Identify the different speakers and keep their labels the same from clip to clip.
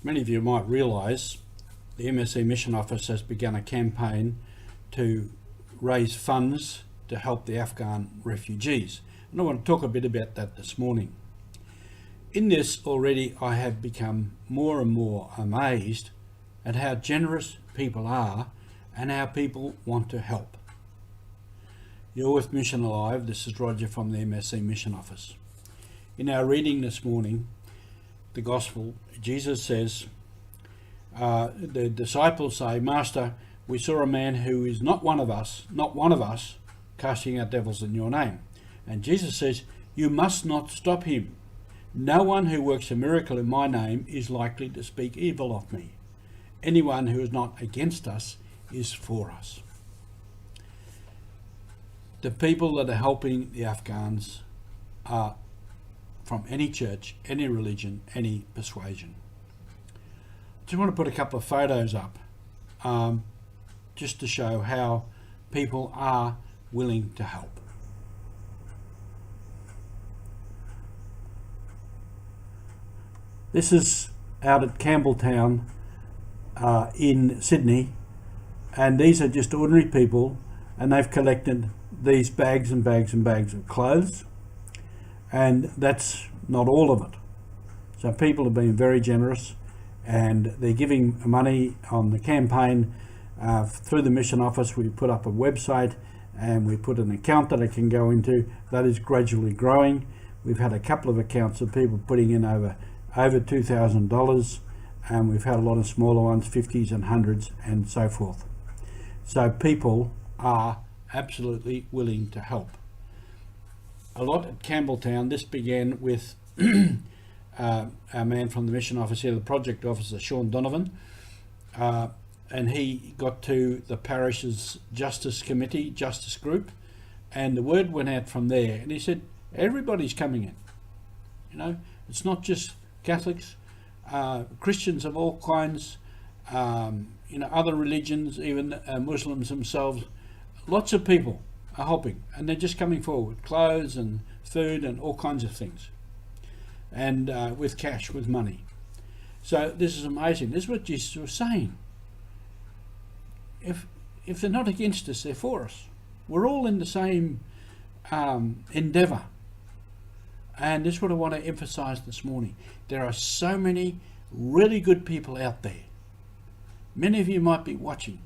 Speaker 1: Many of you might realise the MSC Mission Office has begun a campaign to raise funds to help the Afghan refugees. And I want to talk a bit about that this morning. In this already I have become more and more amazed at how generous people are and how people want to help. You're with Mission Alive. This is Roger from the MSC Mission Office. In our reading this morning, the Gospel, Jesus says, the disciples say, "Master, we saw a man who is not one of us, casting out devils in your name." And Jesus says, "You must not stop him. No one who works a miracle in my name is likely to speak evil of me. Anyone who is not against us is for us." The people that are helping the Afghans are from any church, any religion, any persuasion. I just want to put a couple of photos up just to show how people are willing to help. This is out at Campbelltown in Sydney, and these are just ordinary people, and they've collected these bags and bags and bags of clothes, and that's not all of it. So people have been very generous, and they're giving money on the campaign through the Mission Office. We put up a website and we put an account that it can go into. That is gradually growing. We've had a couple of accounts of people putting in over $2,000, and we've had a lot of smaller ones, 50s and 100s and so forth. So people are absolutely willing to help. A lot at Campbelltown. This began with our man from the Mission Office here, the project officer, Sean Donovan, and he got to the parish's justice committee, justice group, and the word went out from there, and he said, everybody's coming in. You know, it's not just Catholics, Christians of all kinds, other religions, even Muslims themselves. Lots of people are helping, and they're just coming forward, clothes and food and all kinds of things, and with cash, with money. So this is amazing. This is what Jesus was saying. If they're not against us, they're for us. We're all in the same endeavour. And this is what I want to emphasise this morning. There are so many really good people out there. Many of you might be watching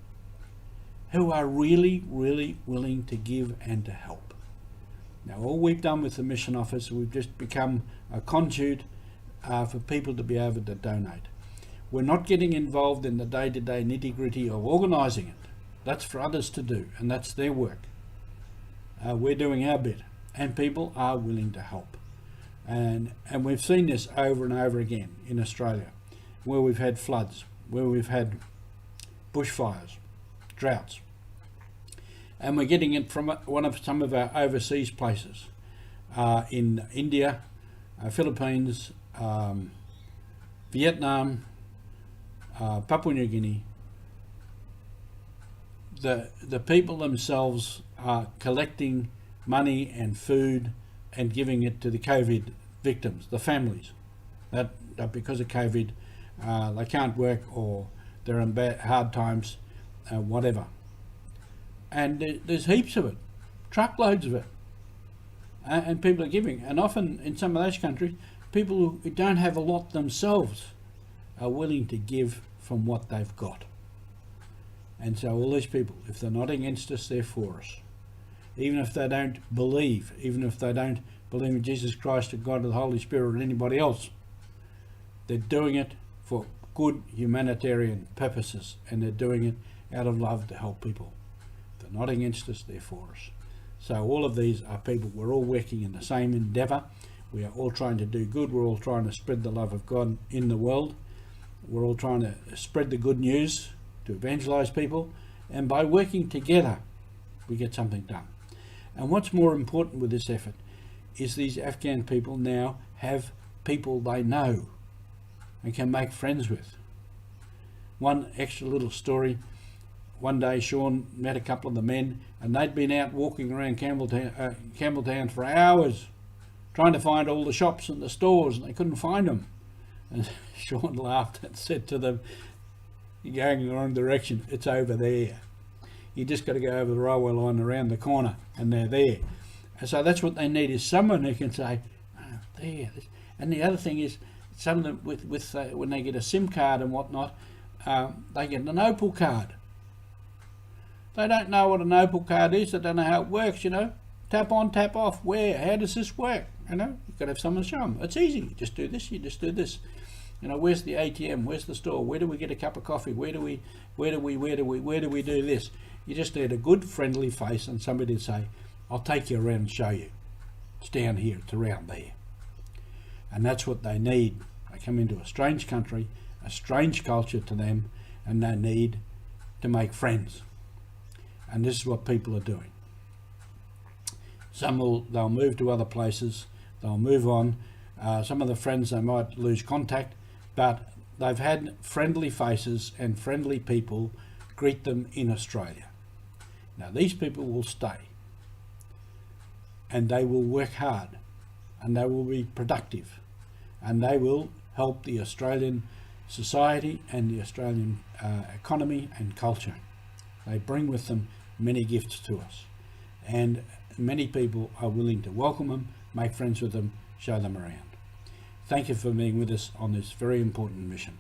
Speaker 1: who are really, really willing to give and to help. Now, all we've done with the Mission Office, we've just become a conduit for people to be able to donate. We're not getting involved in the day-to-day nitty-gritty of organising it. That's for others to do, and that's their work. We're doing our bit, and people are willing to help. And we've seen this over and over again in Australia, where we've had floods, where we've had bushfires, droughts, and we're getting it from some of our overseas places in India, Philippines, Vietnam, Papua New Guinea. The people themselves are collecting money and food and giving it to the COVID victims, the families that because of COVID they can't work or they're in hard times, whatever. And there's heaps of it, truckloads of it, and people are giving. And often in some of those countries, people who don't have a lot themselves are willing to give from what they've got. And so all these people, if they're not against us, they're for us. Even if they don't believe, even if they don't believe in Jesus Christ or God or the Holy Spirit or anybody else, they're doing it for good humanitarian purposes, and they're doing it out of love to help people. If they're not against us, they're for us. So all of these are people, we're all working in the same endeavour. We are all trying to do good. We're all trying to spread the love of God in the world. We're all trying to spread the good news, to evangelise people, and by working together we get something done. And what's more important with this effort is these Afghan people now have people they know and can make friends with. One extra little story, one day Sean met a couple of the men, and they'd been out walking around Campbelltown for hours trying to find all the shops and the stores, and they couldn't find them. And Sean laughed and said to them, "You're going in the wrong direction. It's over there. You just got to go over the railway line around the corner, and they're there." And so that's what they need, is someone who can say, "Oh, there." And the other thing is, some of them with when they get a SIM card and whatnot, they get an Opal card. They don't know what an Opal card is. They don't know how it works. Tap on, tap off. Where? How does this work? You've got to have someone show them. It's easy. You just do this. You just do this. Where's the ATM? Where's the store? Where do we get a cup of coffee? Where do we do this? You just need a good friendly face and somebody to say, "I'll take you around and show you. It's down here, it's around there." And that's what they need. They come into a strange country, a strange culture to them, and they need to make friends. And this is what people are doing. They'll move to other places, they'll move on. Some of the friends, they might lose contact, but they've had friendly faces and friendly people greet them in Australia. Now these people will stay, and they will work hard, and they will be productive, and they will help the Australian society and the Australian economy and culture. They bring with them many gifts to us, and many people are willing to welcome them, make friends with them, show them around. Thank you for being with us on this very important mission.